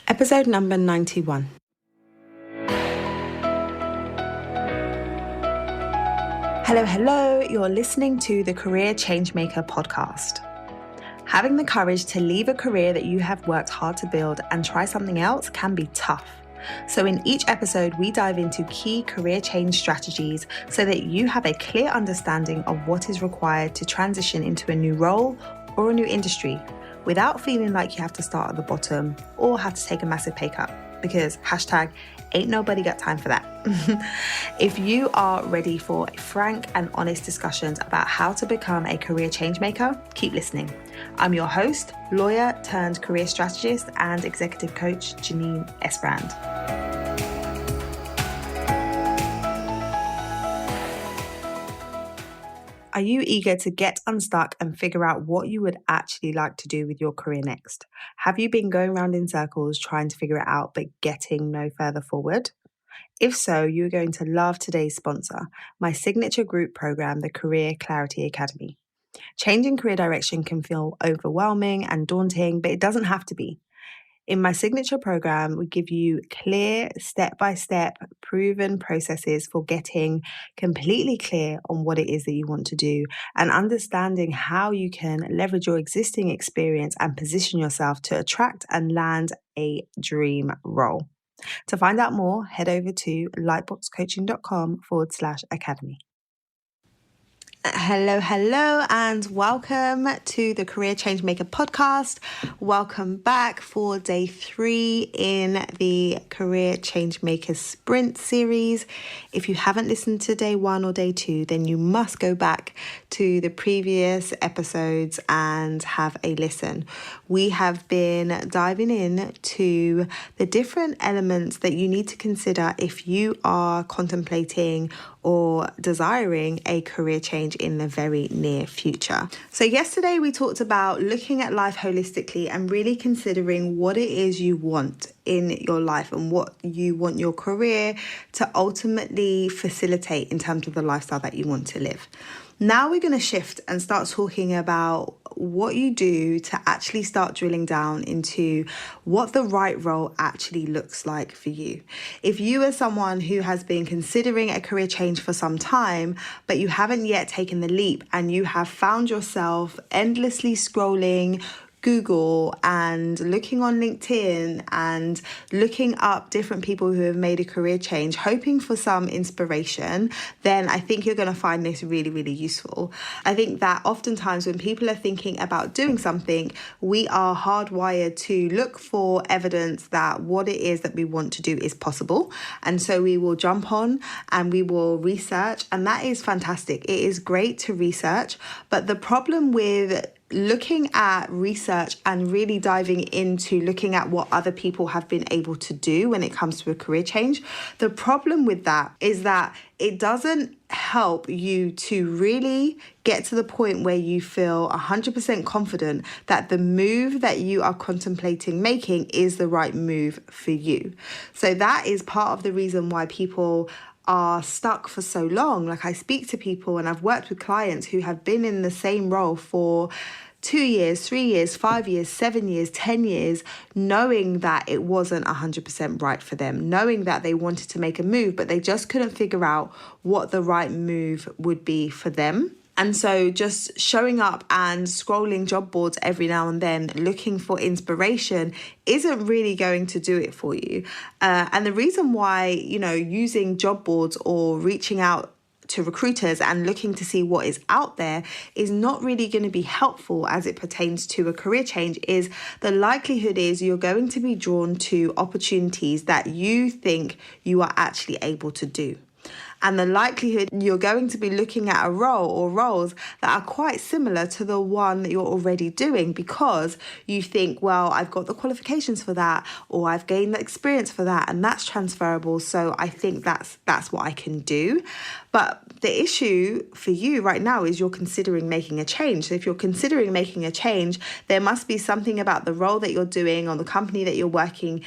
Episode number 91. Hello, you're listening to the Career Changemaker podcast. Having the courage to leave a career that you have worked hard to build and try something else can be tough. So in each episode, we dive into key career change strategies so that you have a clear understanding of what is required to transition into a new role or a new industry without feeling like you have to start at the bottom or have to take a massive pay cut, because ain't nobody got time for that. If you are ready for frank and honest discussions about how to become a career change maker, keep listening. I'm your host, lawyer turned career strategist and executive coach, Janine Brand. Are you eager to get unstuck and figure out what you would actually like to do with your career next? Have you been going around in circles trying to figure it out but getting no further forward? If so, you're going to love today's sponsor, my signature group program, the Career Clarity Academy. Changing career direction can feel overwhelming and daunting, but it doesn't have to be. In my signature program, we give you clear, step-by-step, proven processes for getting completely clear on what it is that you want to do and understanding how you can leverage your existing experience and position yourself to attract and land a dream role. To find out more, head over to lightboxcoaching.com/academy. Hello, and welcome to the Career Changemaker podcast. Welcome back for day 3 in the Career Changemaker Sprint series. If you haven't listened to day 1 or day 2, then you must go back to the previous episodes and have a listen. We have been diving in to the different elements that you need to consider if you are contemplating or desiring a career change in the very near future. So yesterday we talked about looking at life holistically and really considering what it is you want in your life and what you want your career to ultimately facilitate in terms of the lifestyle that you want to live. Now we're going to shift and start talking about what you do to actually start drilling down into what the right role actually looks like for you. If you are someone who has been considering a career change for some time, but you haven't yet taken the leap and you have found yourself endlessly scrolling Google and looking on LinkedIn and looking up different people who have made a career change, hoping for some inspiration, then I think you're going to find this really, really useful. I think that oftentimes when people are thinking about doing something, we are hardwired to look for evidence that what it is that we want to do is possible. And so we will jump on and we will research, and that is fantastic. It is great to research, but the problem with looking at research and really diving into looking at what other people have been able to do when it comes to a career change, the problem with that is that it doesn't help you to really get to the point where you feel 100% confident that the move that you are contemplating making is the right move for you. So that is part of the reason why people are stuck for so long. Like, I speak to people and I've worked with clients who have been in the same role for 2 years, 3 years, 5 years, 7 years, 10 years, knowing that it wasn't 100% right for them, knowing that they wanted to make a move, but they just couldn't figure out what the right move would be for them. And so just showing up and scrolling job boards every now and then, looking for inspiration, isn't really going to do it for you. And the reason why, using job boards or reaching out to recruiters and looking to see what is out there is not really going to be helpful as it pertains to a career change is the likelihood is you're going to be drawn to opportunities that you think you are actually able to do. And the likelihood you're going to be looking at a role or roles that are quite similar to the one that you're already doing because you think, well, I've got the qualifications for that, or I've gained the experience for that, and that's transferable. So I think that's what I can do. But the issue for you right now is you're considering making a change. So if you're considering making a change, there must be something about the role that you're doing or the company that you're working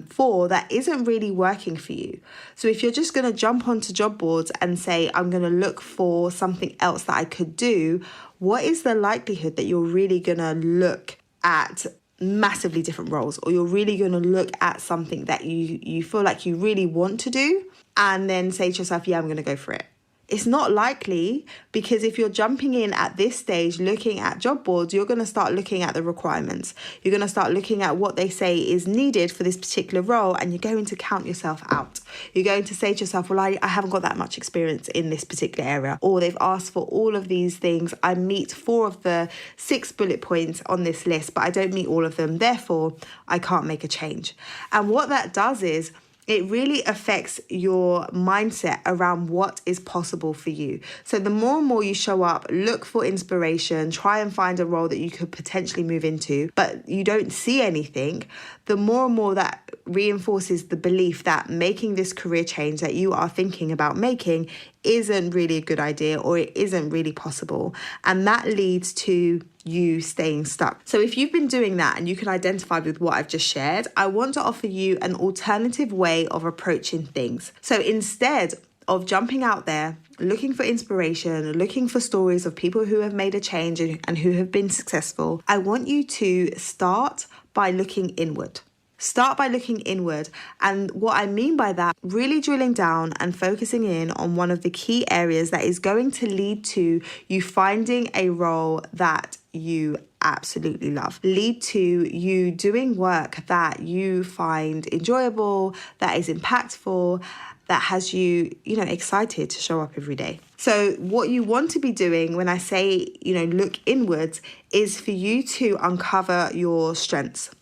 for that isn't really working for you. So if you're just going to jump onto job boards and say, I'm going to look for something else that I could do, what is the likelihood that you're really going to look at massively different roles, or you're really going to look at something that you feel like you really want to do and then say to yourself, yeah, I'm going to go for it. It's not likely, because if you're jumping in at this stage looking at job boards, you're going to start looking at the requirements. You're going to start looking at what they say is needed for this particular role, and you're going to count yourself out. You're going to say to yourself, well, I haven't got that much experience in this particular area, or they've asked for all of these things. I meet 4 of the 6 bullet points on this list, but I don't meet all of them. Therefore, I can't make a change. And what that does is, it really affects your mindset around what is possible for you. So the more and more you show up, look for inspiration, try and find a role that you could potentially move into, but you don't see anything, the more and more that reinforces the belief that making this career change that you are thinking about making isn't really a good idea, or it isn't really possible. And that leads to you staying stuck. So if you've been doing that and you can identify with what I've just shared, I want to offer you an alternative way of approaching things. So instead of jumping out there, looking for inspiration, looking for stories of people who have made a change and who have been successful, I want you to start by looking inward. Start by looking inward. And what I mean by that, really drilling down and focusing in on one of the key areas that is going to lead to you finding a role that you absolutely love. Lead to you doing work that you find enjoyable, that is impactful, that has you, excited to show up every day. So what you want to be doing when I say, look inwards, is for you to uncover your strengths.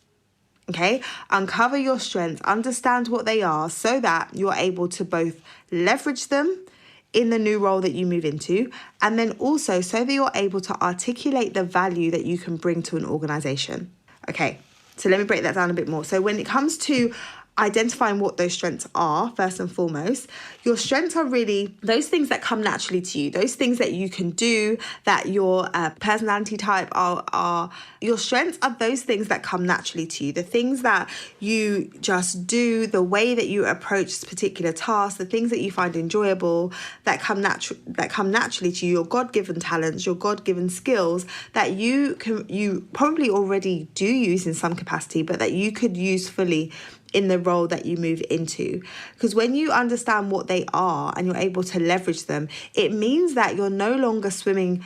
Okay, uncover your strengths, understand what they are, so that you're able to both leverage them in the new role that you move into, and then also so that you're able to articulate the value that you can bring to an organization. Okay, so let me break that down a bit more. So when it comes to identifying what those strengths are, first and foremost, your strengths are really those things that come naturally to you, those things that you can do, that your personality type are your strengths are those things that come naturally to you, the things that you just do, the way that you approach particular tasks, the things that you find enjoyable, that come naturally to you, your God-given talents, your God-given skills that you probably already do use in some capacity, but that you could use fully in the role that you move into. Because when you understand what they are and you're able to leverage them, it means that you're no longer swimming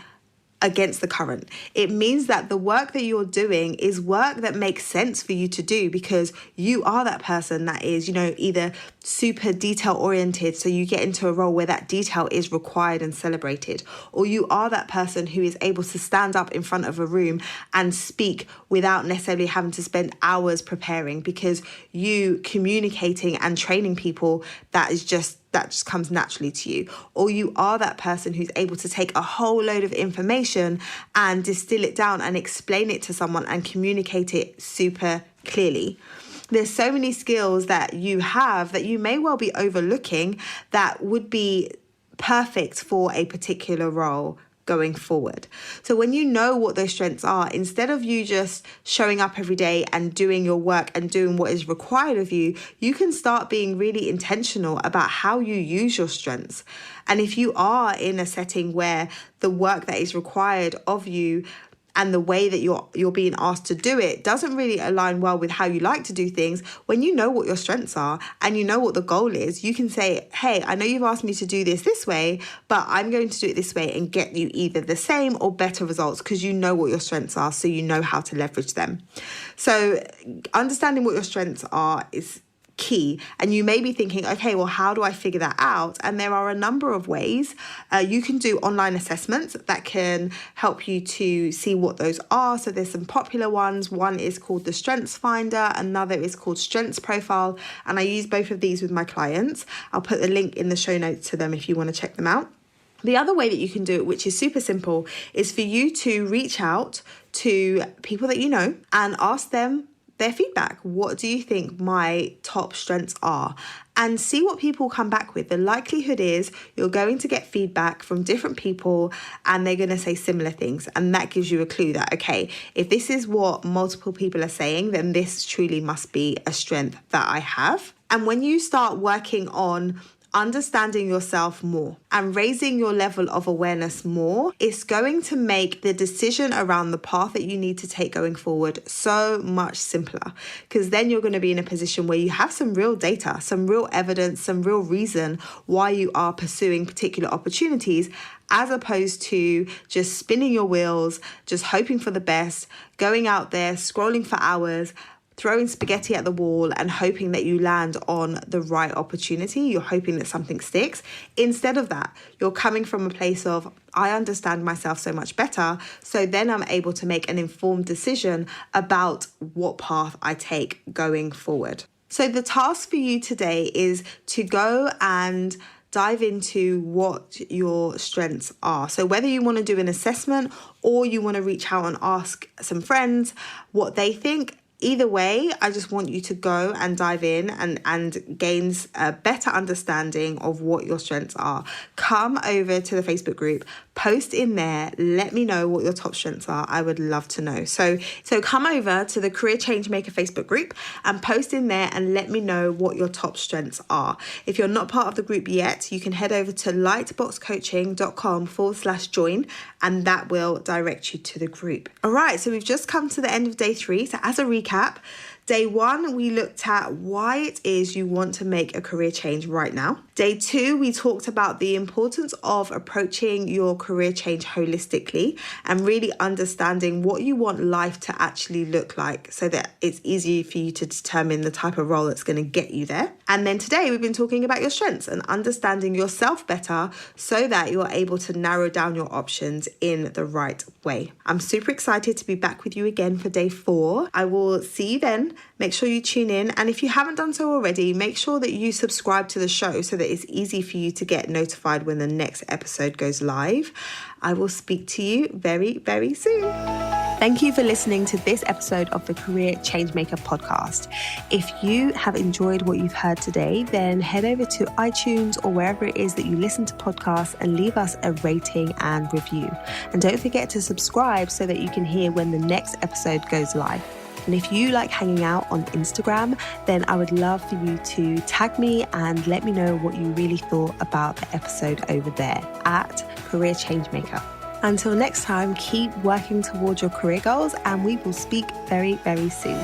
against the current. It means that the work that you're doing is work that makes sense for you to do, because you are that person that is, either super detail oriented, so you get into a role where that detail is required and celebrated, or you are that person who is able to stand up in front of a room and speak without necessarily having to spend hours preparing, because you communicating and training people, that just comes naturally to you. Or you are that person who's able to take a whole load of information and distill it down and explain it to someone and communicate it super clearly. There's so many skills that you have that you may well be overlooking that would be perfect for a particular role going forward. So when you know what those strengths are, instead of you just showing up every day and doing your work and doing what is required of you, you can start being really intentional about how you use your strengths. And if you are in a setting where the work that is required of you and the way that you're being asked to do it doesn't really align well with how you like to do things, when you know what your strengths are and you know what the goal is, you can say, hey, I know you've asked me to do this way, but I'm going to do it this way and get you either the same or better results, because you know what your strengths are, so you know how to leverage them. So understanding what your strengths are is key. And you may be thinking, okay, well, how do I figure that out? And there are a number of ways. You can do online assessments that can help you to see what those are. So there's some popular ones. One is called the Strengths Finder. Another is called Strengths Profile. And I use both of these with my clients. I'll put the link in the show notes to them if you want to check them out. The other way that you can do it, which is super simple, is for you to reach out to people that you know and ask them their feedback. What do you think my top strengths are? And see what people come back with. The likelihood is you're going to get feedback from different people and they're going to say similar things. And that gives you a clue that, okay, if this is what multiple people are saying, then this truly must be a strength that I have. And when you start working on understanding yourself more and raising your level of awareness more is going to make the decision around the path that you need to take going forward so much simpler, because then you're going to be in a position where you have some real data, some real evidence, some real reason why you are pursuing particular opportunities, as opposed to just spinning your wheels, just hoping for the best, going out there, scrolling for hours, throwing spaghetti at the wall and hoping that you land on the right opportunity. You're hoping that something sticks. Instead of that, you're coming from a place of, I understand myself so much better, so then I'm able to make an informed decision about what path I take going forward. So the task for you today is to go and dive into what your strengths are. So whether you want to do an assessment or you want to reach out and ask some friends what they think, either way, I just want you to go and dive in and gain a better understanding of what your strengths are. Come over to the Facebook group, post in there, let me know what your top strengths are. I would love to know. So come over to the Career Changemaker Facebook group and post in there and let me know what your top strengths are. If you're not part of the group yet, you can head over to lightboxcoaching.com/join and that will direct you to the group. All right, so we've just come to the end of day 3. So as a recap, day 1, we looked at why it is you want to make a career change right now. Day 2, we talked about the importance of approaching your career change holistically and really understanding what you want life to actually look like so that it's easy for you to determine the type of role that's going to get you there. And then today, we've been talking about your strengths and understanding yourself better so that you're able to narrow down your options in the right way. I'm super excited to be back with you again for day 4. I will see you then. Make sure you tune in. And if you haven't done so already, make sure that you subscribe to the show so that it's easy for you to get notified when the next episode goes live. I will speak to you very, very soon. Thank you for listening to this episode of the Career Changemaker podcast. If you have enjoyed what you've heard today, then head over to iTunes or wherever it is that you listen to podcasts and leave us a rating and review. And don't forget to subscribe so that you can hear when the next episode goes live. And if you like hanging out on Instagram, then I would love for you to tag me and let me know what you really thought about the episode over there at Career Changemaker. Until next time, keep working towards your career goals and we will speak very, very soon.